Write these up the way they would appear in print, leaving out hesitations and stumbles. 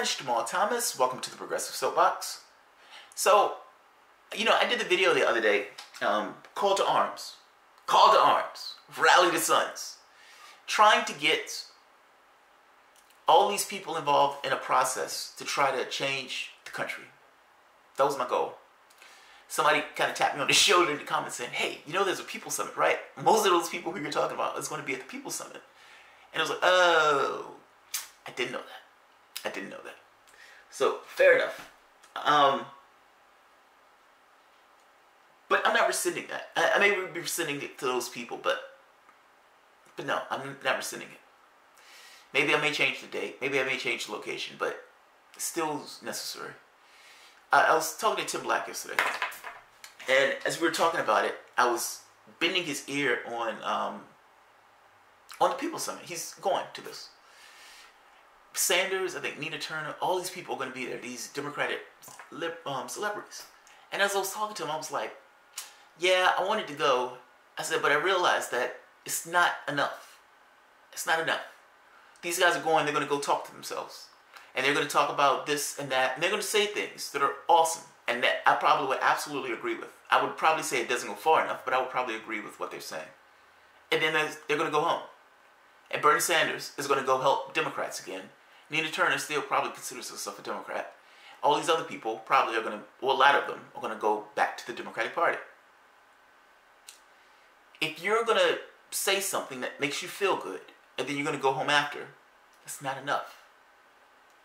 it's Jamal Thomas. Welcome to the Progressive Soapbox. So, I did the video the other day, Call to Arms. Call to Arms. Rally the Sons. Trying to get all these people involved in a process to try to change the country. That was my goal. Somebody kind of tapped me on the shoulder in the comments saying, hey, there's a People Summit, right? Most of those people who you're talking about is going to be at the People Summit. And I was like, oh, I didn't know that. So, fair enough. But I'm not rescinding that. I may be rescinding it to those people, but no, I'm not rescinding it. Maybe I may change the date. Maybe I may change the location, but it's still necessary. I was talking to Tim Black yesterday, and as we were talking about it, I was bending his ear on the People Summit. He's going to this. Sanders, I think Nina Turner, all these people are going to be there, these Democratic celebrities. And as I was talking to him, I was like, yeah, I wanted to go. I said, but I realized that it's not enough. It's not enough. These guys are going, they're going to go talk to themselves. And they're going to talk about this and that. And they're going to say things that are awesome. And that I probably would absolutely agree with. I would probably say it doesn't go far enough, but I would probably agree with what they're saying. And then they're going to go home. And Bernie Sanders is going to go help Democrats again. Nina Turner still probably considers herself a Democrat. All these other people probably are going to, well, a lot of them are going to go back to the Democratic Party. If you're going to say something that makes you feel good, and then you're going to go home after, that's not enough.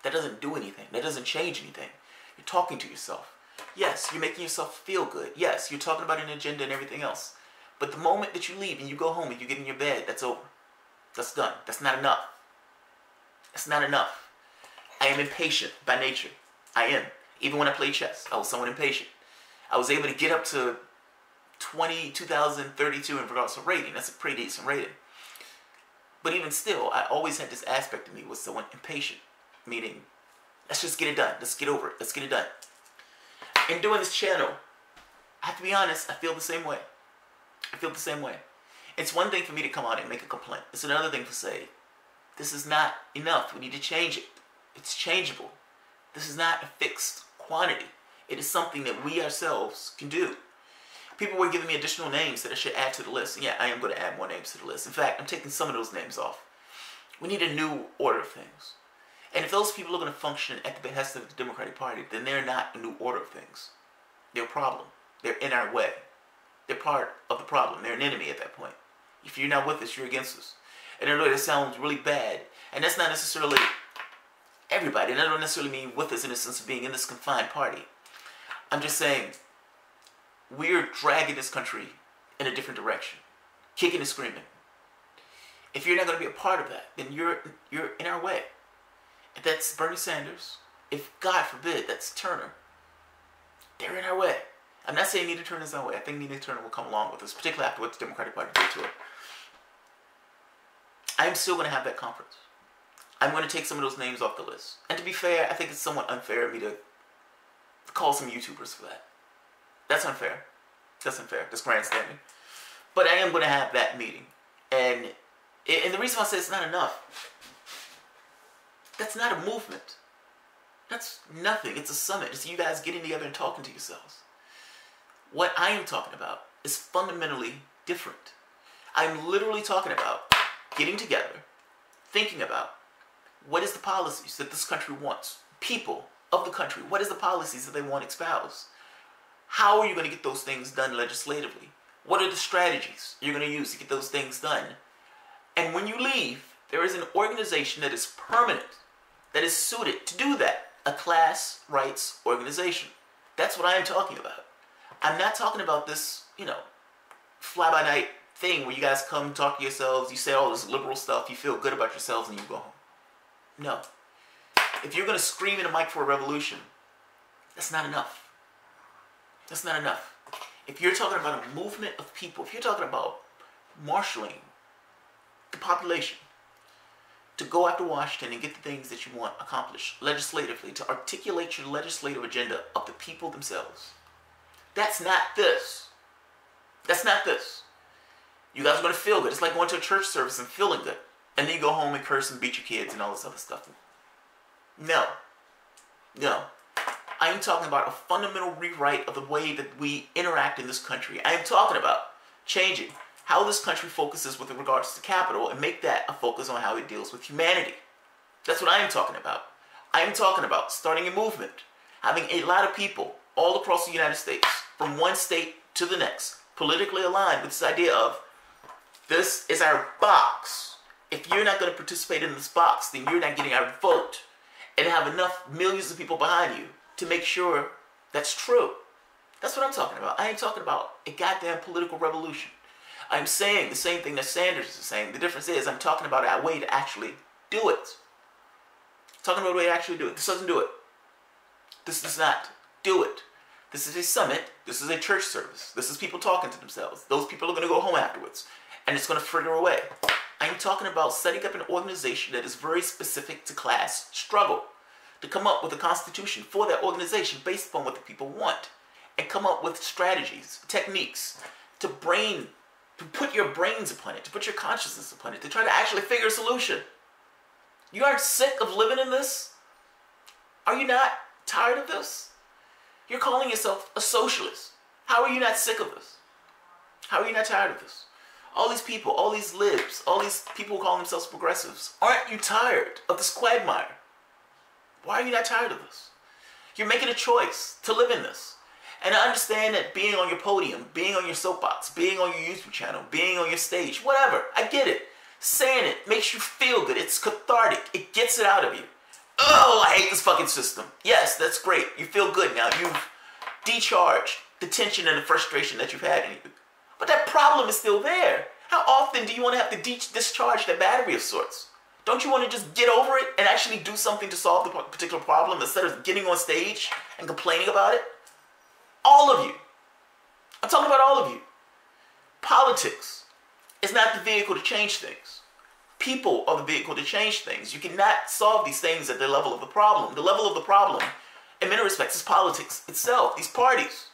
That doesn't do anything. That doesn't change anything. You're talking to yourself. Yes, you're making yourself feel good. Yes, you're talking about an agenda and everything else. But the moment that you leave and you go home and you get in your bed, that's over. That's done. That's not enough. That's not enough. I am impatient by nature. I am. Even when I play chess, I was somewhat impatient. I was able to get up to 2032 in regards to rating. That's a pretty decent rating. But even still, I always had this aspect of me was someone impatient. Meaning, let's just get it done. Let's get over it. Let's get it done. In doing this channel, I have to be honest, I feel the same way. I feel the same way. It's one thing for me to come out and make a complaint. It's another thing to say, this is not enough. We need to change it. It's changeable. This is not a fixed quantity. It is something that we ourselves can do. People were giving me additional names that I should add to the list. And yeah, I am going to add more names to the list. In fact, I'm taking some of those names off. We need a new order of things. And if those people are going to function at the behest of the Democratic Party, then they're not a new order of things. They're a problem. They're in our way. They're part of the problem. They're an enemy at that point. If you're not with us, you're against us. And I know that sounds really bad. And that's not necessarily everybody. And I don't necessarily mean with us in the sense of being in this confined party. I'm just saying, we're dragging this country in a different direction. Kicking and screaming. If you're not going to be a part of that, then you're in our way. If that's Bernie Sanders, if, God forbid, that's Turner, they're in our way. I'm not saying Nina Turner is in our way. I think Nina Turner will come along with us, particularly after what the Democratic Party did to her. I'm still going to have that conference. I'm going to take some of those names off the list. And to be fair, I think it's somewhat unfair of me to call some YouTubers for that. That's unfair. That's unfair. That's grandstanding. But I am going to have that meeting. And the reason why I say it's not enough, that's not a movement. That's nothing. It's a summit. It's you guys getting together and talking to yourselves. What I am talking about is fundamentally different. I'm literally talking about getting together, thinking about what is the policies that this country wants. People of the country, what is the policies that they want espoused? How are you going to get those things done legislatively? What are the strategies you're going to use to get those things done? And when you leave, there is an organization that is permanent, that is suited to do that. A class rights organization. That's what I am talking about. I'm not talking about this, fly-by-night thing where you guys come talk to yourselves, you say all this liberal stuff, you feel good about yourselves, and you go home. No. If you're going to scream in a mic for a revolution, that's not enough. That's not enough. If you're talking about a movement of people, if you're talking about marshaling the population to go after Washington and get the things that you want accomplished legislatively, to articulate your legislative agenda of the people themselves, that's not this. That's not this. You guys are going to feel good. It's like going to a church service and feeling good. And then you go home and curse and beat your kids and all this other stuff. No. No. I am talking about a fundamental rewrite of the way that we interact in this country. I am talking about changing how this country focuses with regards to capital and make that a focus on how it deals with humanity. That's what I am talking about. I am talking about starting a movement, having a lot of people all across the United States, from one state to the next, politically aligned with this idea of, this is our box. If you're not going to participate in this box, then you're not getting our vote. And have enough millions of people behind you to make sure that's true. That's what I'm talking about. I ain't talking about a goddamn political revolution. I'm saying the same thing that Sanders is saying. The difference is I'm talking about a way to actually do it. Talking about a way to actually do it. This doesn't do it. This does not do it. This is a summit. This is a church service. This is people talking to themselves. Those people are going to go home afterwards. And it's going to fritter away. I'm talking about setting up an organization that is very specific to class struggle. To come up with a constitution for that organization based upon what the people want. And come up with strategies, techniques, to put your brains upon it, to put your consciousness upon it, to try to actually figure a solution. You aren't sick of living in this? Are you not tired of this? You're calling yourself a socialist. How are you not sick of this? How are you not tired of this? All these people, all these libs, all these people who call themselves progressives, aren't you tired of this quagmire? Why are you not tired of this? You're making a choice to live in this. And I understand that being on your podium, being on your soapbox, being on your YouTube channel, being on your stage, whatever, I get it. Saying it makes you feel good. It's cathartic. It gets it out of you. Oh, I hate this fucking system. Yes, that's great. You feel good now. You've decharged the tension and the frustration that you've had in you. But that problem is still there. How often do you want to have to discharge that battery of sorts? Don't you want to just get over it and actually do something to solve the particular problem instead of getting on stage and complaining about it? All of you. I'm talking about all of you. Politics is not the vehicle to change things. People are the vehicle to change things. You cannot solve these things at the level of the problem. The level of the problem, in many respects, is politics itself, these parties.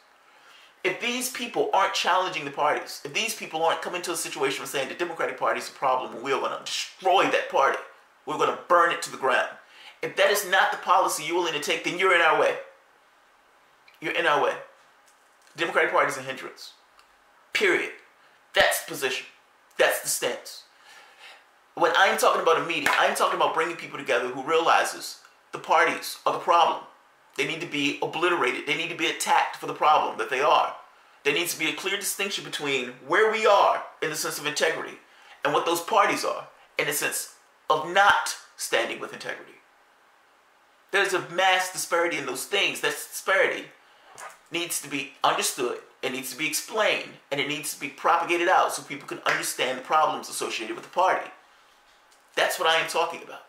If these people aren't challenging the parties, if these people aren't coming to a situation of saying the Democratic Party is a problem and we're going to destroy that party, we're going to burn it to the ground. If that is not the policy you're willing to take, then you're in our way. You're in our way. The Democratic Party is a hindrance. Period. That's the position. That's the stance. When I'm talking about a meeting, I'm talking about bringing people together who realizes the parties are the problem. They need to be obliterated. They need to be attacked for the problem that they are. There needs to be a clear distinction between where we are in the sense of integrity and what those parties are in the sense of not standing with integrity. There's a mass disparity in those things. That disparity needs to be understood, it needs to be explained, and it needs to be propagated out so people can understand the problems associated with the party. That's what I am talking about.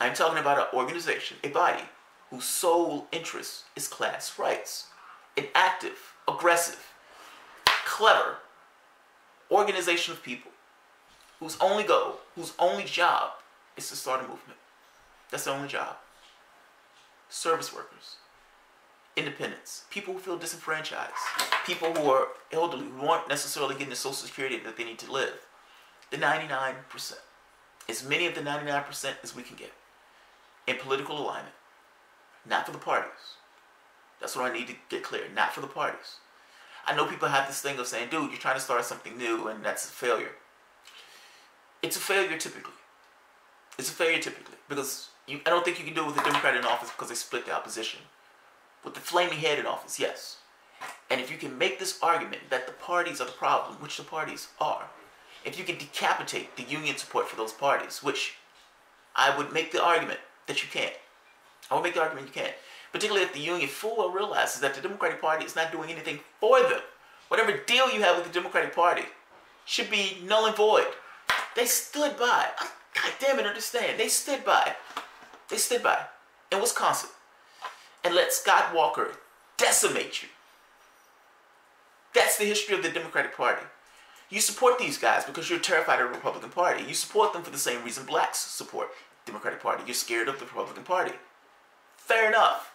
I am talking about an organization, a body, whose sole interest is class rights. An active, aggressive, clever organization of people whose only goal, whose only job is to start a movement. That's the only job. Service workers, independents, people who feel disenfranchised, people who are elderly, who aren't necessarily getting the Social Security that they need to live. The 99%. As many of the 99% as we can get in political alignment. Not for the parties. That's what I need to get clear. Not for the parties. I know people have this thing of saying, dude, you're trying to start something new and that's a failure. It's a failure typically. It's a failure typically. Because I don't think you can do it with the Democrat in office because they split the opposition. With the flaming head in office, yes. And if you can make this argument that the parties are the problem, which the parties are, if you can decapitate the union support for those parties, which I would make the argument that you can't. I would make the argument you can't. Particularly if the union full well realizes that the Democratic Party is not doing anything for them. Whatever deal you have with the Democratic Party should be null and void. They stood by. God damn it, understand. They stood by. They stood by in Wisconsin and let Scott Walker decimate you. That's the history of the Democratic Party. You support these guys because you're terrified of the Republican Party. You support them for the same reason blacks support the Democratic Party. You're scared of the Republican Party. Fair enough.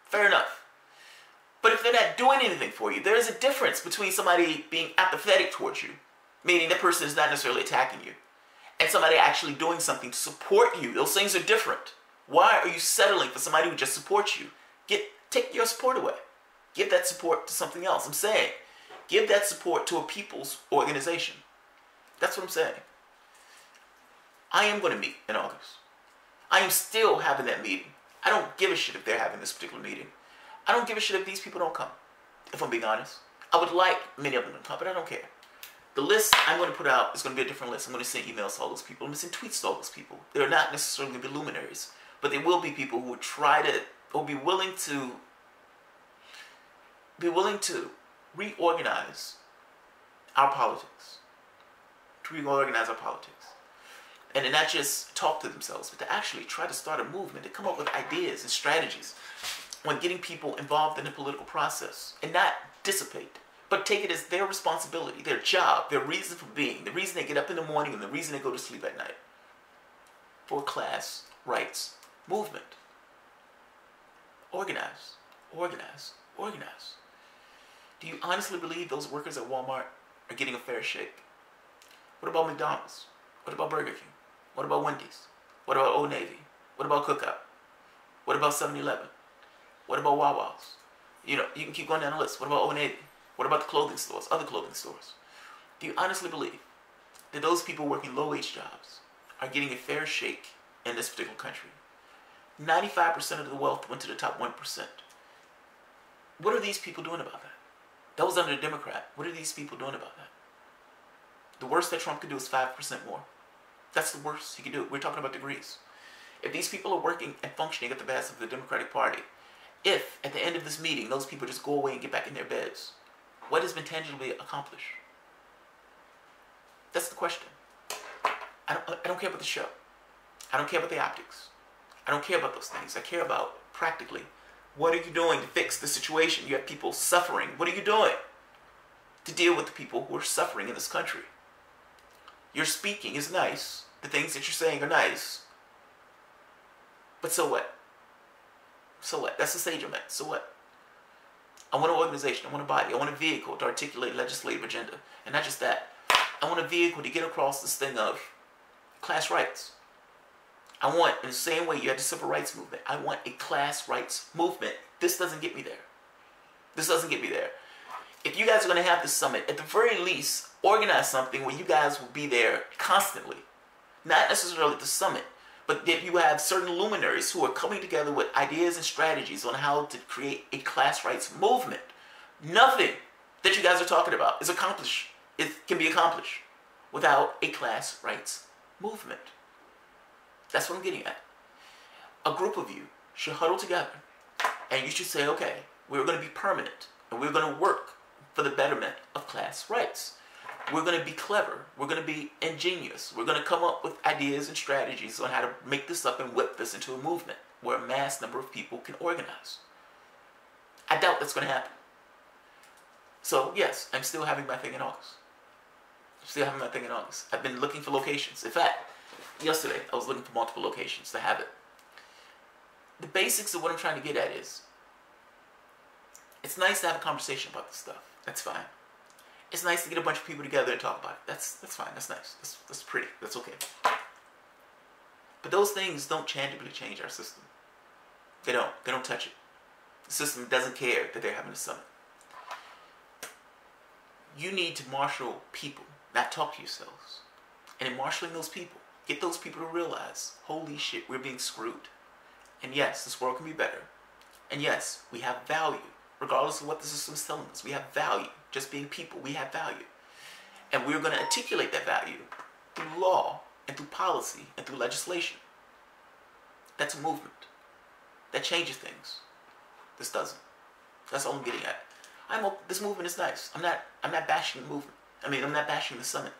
Fair enough. But if they're not doing anything for you, there is a difference between somebody being apathetic towards you, meaning that person is not necessarily attacking you, and somebody actually doing something to support you. Those things are different. Why are you settling for somebody who just supports you? Take your support away. Give that support to something else. I'm saying, give that support to a people's organization. That's what I'm saying. I am going to meet in August. I am still having that meeting. I don't give a shit if they're having this particular meeting. I don't give a shit if these people don't come, if I'm being honest. I would like many of them to come, but I don't care. The list I'm going to put out is going to be a different list. I'm going to send emails to all those people. I'm going to send tweets to all those people. They're not necessarily going to be luminaries, but there will be people who will try to, or be willing to reorganize our politics. To reorganize our politics. And to not just talk to themselves, but to actually try to start a movement, to come up with ideas and strategies on getting people involved in the political process and not dissipate, but take it as their responsibility, their job, their reason for being, the reason they get up in the morning and the reason they go to sleep at night, for a class rights movement. Organize, organize, organize. Do you honestly believe those workers at Walmart are getting a fair shake? What about McDonald's? What about Burger King? What about Wendy's? What about Old Navy? What about Cookout? What about 7-Eleven? What about Wawa's? You know, you can keep going down the list. What about Old Navy? What about the clothing stores, other clothing stores? Do you honestly believe that those people working low-wage jobs are getting a fair shake in this particular country? 95% of the wealth went to the top 1%. What are these people doing about that? That was under a Democrat. What are these people doing about that? The worst that Trump could do is 5% more. That's the worst he could do. We're talking about degrees. If these people are working and functioning at the behest of the Democratic Party, if at the end of this meeting those people just go away and get back in their beds, what has been tangibly accomplished? That's the question. I don't care about the show. I don't care about the optics. I don't care about those things. I care about practically, what are you doing to fix the situation? You have people suffering. What are you doing to deal with the people who are suffering in this country? Your speaking is nice. The things that you're saying are nice. But so what? So what? That's the stage I'm at. So what? I want an organization. I want a body. I want a vehicle to articulate legislative agenda. And not just that. I want a vehicle to get across this thing of class rights. I want, in the same way you had the civil rights movement, I want a class rights movement. This doesn't get me there. This doesn't get me there. If you guys are going to have this summit, at the very least, organize something where you guys will be there constantly. Not necessarily at the summit, but that you have certain luminaries who are coming together with ideas and strategies on how to create a class rights movement. Nothing that you guys are talking about is accomplished. It can be accomplished without a class rights movement. That's what I'm getting at. A group of you should huddle together and you should say, okay, we're going to be permanent and we're going to work for the betterment of class rights. We're going to be clever. We're going to be ingenious. We're going to come up with ideas and strategies on how to make this up and whip this into a movement where a mass number of people can organize. I doubt that's going to happen. So yes, I'm still having my thing in August. I'm still having my thing in August. I've been looking for locations. In fact, yesterday I was looking for multiple locations to have it. The basics of what I'm trying to get at is, it's nice to have a conversation about this stuff. That's fine. It's nice to get a bunch of people together and talk about it. That's fine. That's nice. That's pretty. That's okay. But those things don't tangibly change our system. They don't. They don't touch it. The system doesn't care that they're having a summit. You need to marshal people, not talk to yourselves. And in marshaling those people, get those people to realize, holy shit, we're being screwed. And yes, this world can be better. And yes, we have value. Regardless of what the system is telling us, we have value. Just being people, we have value. And we're going to articulate that value through law and through policy and through legislation. That's a movement. That changes things. This doesn't. That's all I'm getting at. This movement is nice. I'm not bashing the movement. I'm not bashing the summit.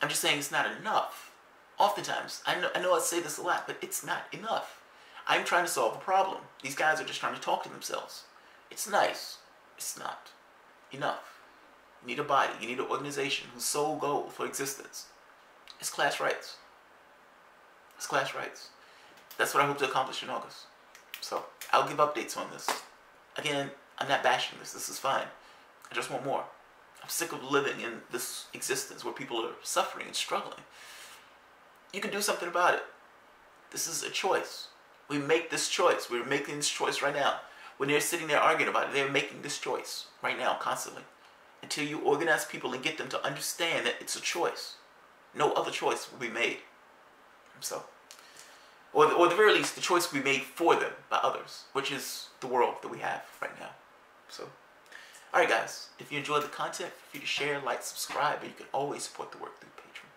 I'm just saying it's not enough. Oftentimes, I know I say this a lot, but it's not enough. I'm trying to solve a problem. These guys are just trying to talk to themselves. It's nice. It's not enough. You need a body. You need an organization whose sole goal for existence is class rights. It's class rights. That's what I hope to accomplish in August. So, I'll give updates on this. Again, I'm not bashing this. This is fine. I just want more. I'm sick of living in this existence where people are suffering and struggling. You can do something about it. This is a choice. We make this choice. We're making this choice right now. When they're sitting there arguing about it, they're making this choice right now, constantly. Until you organize people and get them to understand that it's a choice. No other choice will be made. So, or at the very least, the choice will be made for them by others, which is the world that we have right now. So, alright guys, if you enjoyed the content, feel free to share, like, subscribe, and you can always support the work through Patreon.